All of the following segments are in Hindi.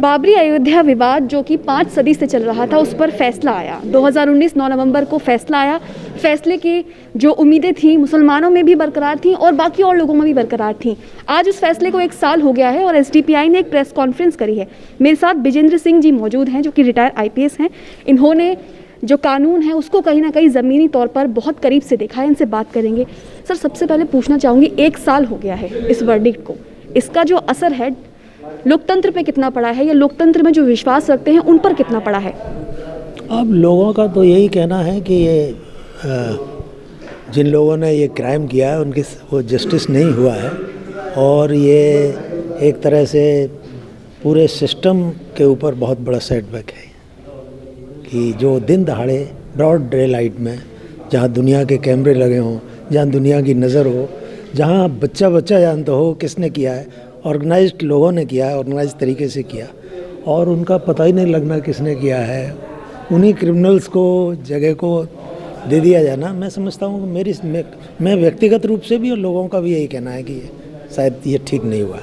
बाबरी अयोध्या विवाद जो कि 5 सदी से चल रहा था, उस पर फैसला आया 2019 9 नवंबर को फैसला आया। फैसले की जो उम्मीदें थी मुसलमानों में भी बरकरार थी और बाकी और लोगों में भी बरकरार थी। आज उस फैसले को 1 साल हो गया है और एसडीपीआई ने एक प्रेस कॉन्फ्रेंस करी है। मेरे साथ बिजेंद्र सिंह जी मौजूद हैं जो कि रिटायर्ड आईपीएस हैं। इन्होंने जो कानून है उसको कहीं ना कहीं ज़मीनी तौर पर बहुत करीब से देखा है। इनसे बात करेंगे। सर, सबसे पहले पूछना चाहूँगी, 1 साल हो गया है इस वर्डिक्ट को, इसका जो असर है लोकतंत्र पे कितना पड़ा है या लोकतंत्र में जो विश्वास रखते हैं उन पर कितना पड़ा है? अब लोगों का तो यही कहना है कि ये जिन लोगों ने ये क्राइम किया है उनकी वो जस्टिस नहीं हुआ है और ये एक तरह से पूरे सिस्टम के ऊपर बहुत बड़ा सेटबैक है कि जो दिन दहाड़े ब्रॉड डे लाइट में, जहाँ दुनिया के कैमरे लगे हों, जहाँ दुनिया की नज़र हो, जहाँ बच्चा बच्चा जानता हो किसने किया है, ऑर्गेनाइज्ड लोगों ने किया है, ऑर्गेनाइज तरीके से किया और उनका पता ही नहीं लगना किसने किया है, उन्हीं क्रिमिनल्स को जगह को दे दिया जाना। मैं समझता हूँ मैं व्यक्तिगत रूप से भी और लोगों का भी यही कहना है कि शायद ये ठीक नहीं हुआ।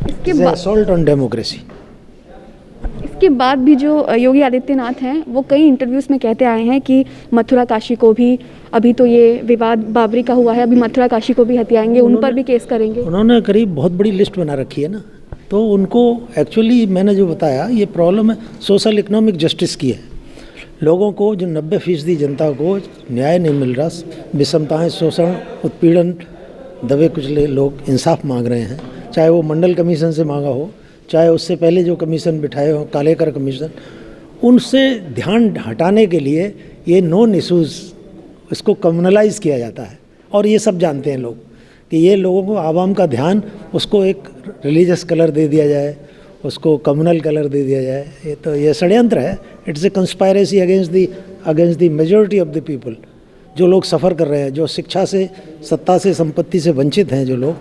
इसके असॉल्ट ऑन डेमोक्रेसी। इसके बाद भी जो योगी आदित्यनाथ हैं वो कई इंटरव्यूज़ में कहते आए हैं कि मथुरा काशी को भी, अभी तो ये विवाद बाबरी का हुआ है, अभी मथुरा काशी को भी हथियाएंगे, उन पर भी केस करेंगे। उन्होंने करीब बहुत बड़ी लिस्ट बना रखी है ना, तो उनको एक्चुअली मैंने जो बताया ये प्रॉब्लम है सोशल इकोनॉमिक जस्टिस की है। लोगों को जो 90% जनता को न्याय नहीं मिल रहा, विषमताएँ, शोषण, उत्पीड़न, दबे कुचले लोग इंसाफ मांग रहे हैं, चाहे वो मंडल कमीशन से मांगा हो, चाहे उससे पहले जो कमीशन बिठाए हो, कालेकर कमीशन, उनसे ध्यान हटाने के लिए ये नॉन इशूज़ इसको कम्युनलाइज किया जाता है और ये सब जानते हैं लोग कि ये लोगों को आवाम का ध्यान उसको एक रिलीजियस कलर दे दिया जाए, उसको कम्युनल कलर दे दिया जाए। ये तो ये षड्यंत्र है। It's a conspiracy against the majority of the people. जो लोग सफ़र कर रहे हैं, जो शिक्षा से, सत्ता से, संपत्ति से वंचित हैं, जो लोग,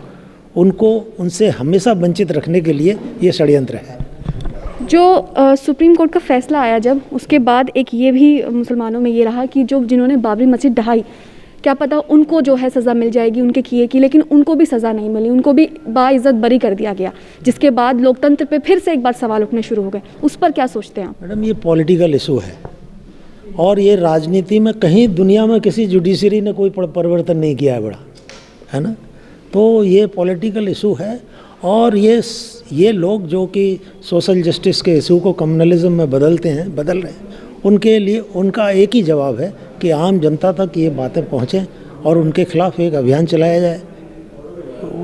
उनको उनसे हमेशा वंचित रखने के लिए ये षड्यंत्र है। जो सुप्रीम कोर्ट का फैसला आया जब, उसके बाद एक ये भी मुसलमानों में ये रहा कि जो जिन्होंने बाबरी मस्जिद ढहाई, क्या पता उनको जो है सज़ा मिल जाएगी उनके किए की, लेकिन उनको भी सज़ा नहीं मिली, उनको भी बाइज़्ज़त बरी कर दिया गया, जिसके बाद लोकतंत्र पे फिर से एक बार सवाल उठने शुरू हो गए। उस पर क्या सोचते हैं आप? मैडम, ये पॉलिटिकल इशू है और ये राजनीति में कहीं दुनिया में किसी जुडिशरी ने कोई परिवर्तन नहीं किया है बड़ा, है ना। तो ये पॉलिटिकल इशू है और ये लोग जो कि सोशल जस्टिस के इशू को कम्युनलिज्म में बदल रहे हैं, उनके लिए उनका एक ही जवाब है कि आम जनता तक ये बातें पहुँचें और उनके खिलाफ एक अभियान चलाया जाए।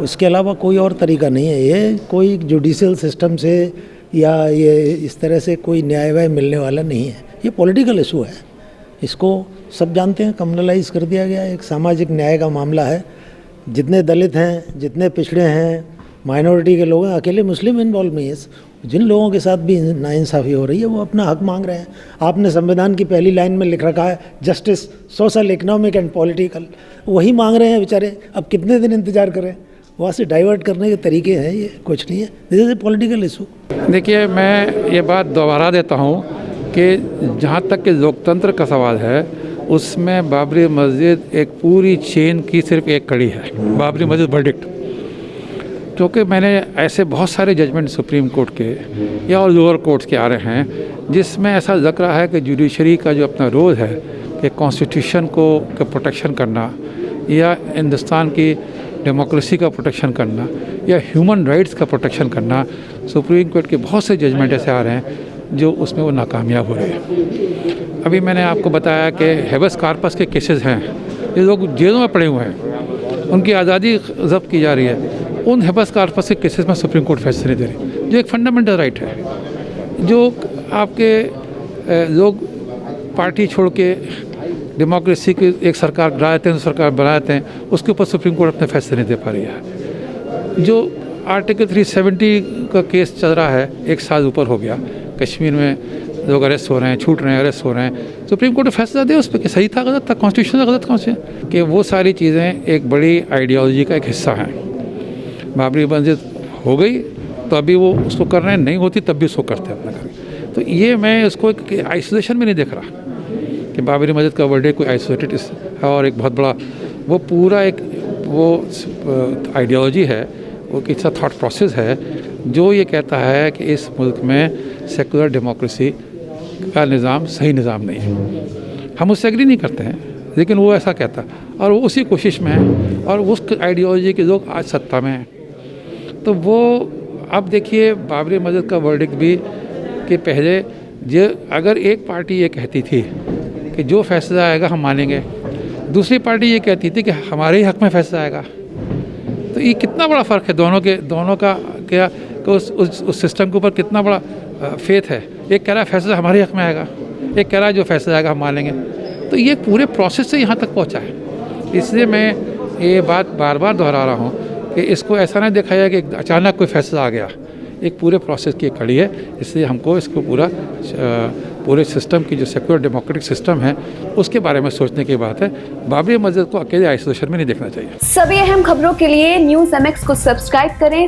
इसके अलावा कोई और तरीका नहीं है। ये कोई जुडिशियल सिस्टम से या ये इस तरह से कोई न्याय वाय मिलने वाला नहीं है। ये पॉलिटिकल इशू है, इसको सब जानते हैं, कम्युनलाइज कर दिया गया है। एक सामाजिक न्याय का मामला है। जितने दलित हैं, जितने पिछड़े हैं, माइनॉरिटी के लोग हैं, अकेले मुस्लिम इन्वॉल्व नहीं है। जिन लोगों के साथ भी नाइंसाफ़ी हो रही है वो अपना हक मांग रहे हैं। आपने संविधान की पहली लाइन में लिख रखा है justice, social, economic and political, वही मांग रहे हैं बेचारे। अब कितने दिन इंतज़ार करें? वहाँ से डाइवर्ट करने के तरीके हैं, ये कुछ नहीं है। This is a political issue. देखिए, मैं ये बात दोबारा देता हूँ कि जहाँ तक कि लोकतंत्र का सवाल है, उसमें बाबरी मस्जिद एक पूरी चेन की सिर्फ एक कड़ी है, बाबरी मस्जिद वर्डिक्ट। क्योंकि मैंने ऐसे बहुत सारे जजमेंट सुप्रीम कोर्ट के या और लोअर कोर्ट्स के आ रहे हैं जिसमें ऐसा लग रहा है कि जुडिशरी का जो अपना रोल है कि कॉन्स्टिट्यूशन को प्रोटेक्शन करना या हिंदुस्तान की डेमोक्रेसी का प्रोटेक्शन करना या ह्यूमन राइट्स का प्रोटेक्शन करना, सुप्रीम कोर्ट के बहुत से जजमेंट ऐसे आ रहे हैं जो उसमें वो नाकामयाब हो रहे हैं। अभी मैंने आपको बताया कि हेबस कार्पस के केसेस हैं, ये लोग जेलों में पड़े हुए हैं, उनकी आज़ादी जब्त की जा रही है। उन हेबस कार्पस के केसेस में सुप्रीम कोर्ट फैसले नहीं दे रही, जो एक फंडामेंटल राइट है। जो आपके लोग पार्टी छोड़ के डेमोक्रेसी की एक सरकार बनाते हैं, सरकार बनाते हैं, उसके ऊपर सुप्रीम कोर्ट अपने फैसले नहीं दे पा रही है। जो आर्टिकल 370 का केस चल रहा है, 1 साल ऊपर हो गया, कश्मीर में लोग अरेस्ट हो रहे हैं, छूट रहे हैं, अरेस्ट हो रहे हैं, सुप्रीम कोर्ट ने फैसला दिया उस पर कि सही था, गलत था, कॉन्स्टिट्यूशन गलत कौन से, कि वो सारी चीज़ें एक बड़ी आइडियोलॉजी का एक हिस्सा हैं। बाबरी मस्जिद हो गई तो अभी वो उसको कर रहे हैं, नहीं होती तब भी उसको करते हैं अपना घर। तो ये मैं उसको एक आइसोलेशन में नहीं देख रहा कि बाबरी मस्जिद का वर्डे कोई आइसोलेटेड है और एक बहुत बड़ा वो पूरा एक वो आइडियोलॉजी है, वो कितना थॉट प्रोसेस है जो ये कहता है कि इस मुल्क में सेकुलर डेमोक्रेसी का निज़ाम सही निज़ाम नहीं है। हम उससे एग्री नहीं करते हैं, लेकिन वो ऐसा कहता है और वो उसी कोशिश में है और उस आइडियोलॉजी के लोग आज सत्ता में हैं। तो वो अब देखिए बाबरी मस्जिद का वर्डिक्ट भी कि पहले जो अगर एक पार्टी ये कहती थी कि जो फैसला आएगा हम मानेंगे, दूसरी पार्टी ये कहती थी कि हमारे ही हक़ में फैसला आएगा। तो ये कितना बड़ा फ़र्क है दोनों का क्या कि उस सिस्टम के ऊपर कितना बड़ा फेथ है। एक कह रहा है फैसला हमारे हक़ में आएगा, एक कह रहा है जो फैसला आएगा हम मानेंगे। तो ये पूरे प्रोसेस से यहाँ तक पहुँचा है। इसलिए मैं ये बात बार बार दोहरा रहा हूँ कि इसको ऐसा नहीं देखा जाए कि अचानक कोई फैसला आ गया, एक पूरे प्रोसेस की कड़ी है। इसलिए हमको इसको पूरे सिस्टम की जो सेक्युलर डेमोक्रेटिक सिस्टम है उसके बारे में सोचने की बात है। बाबरी मस्जिद को अकेले आइसोलेशन में नहीं देखना चाहिए। सभी अहम खबरों के लिए न्यूज़ MX को सब्सक्राइब करें,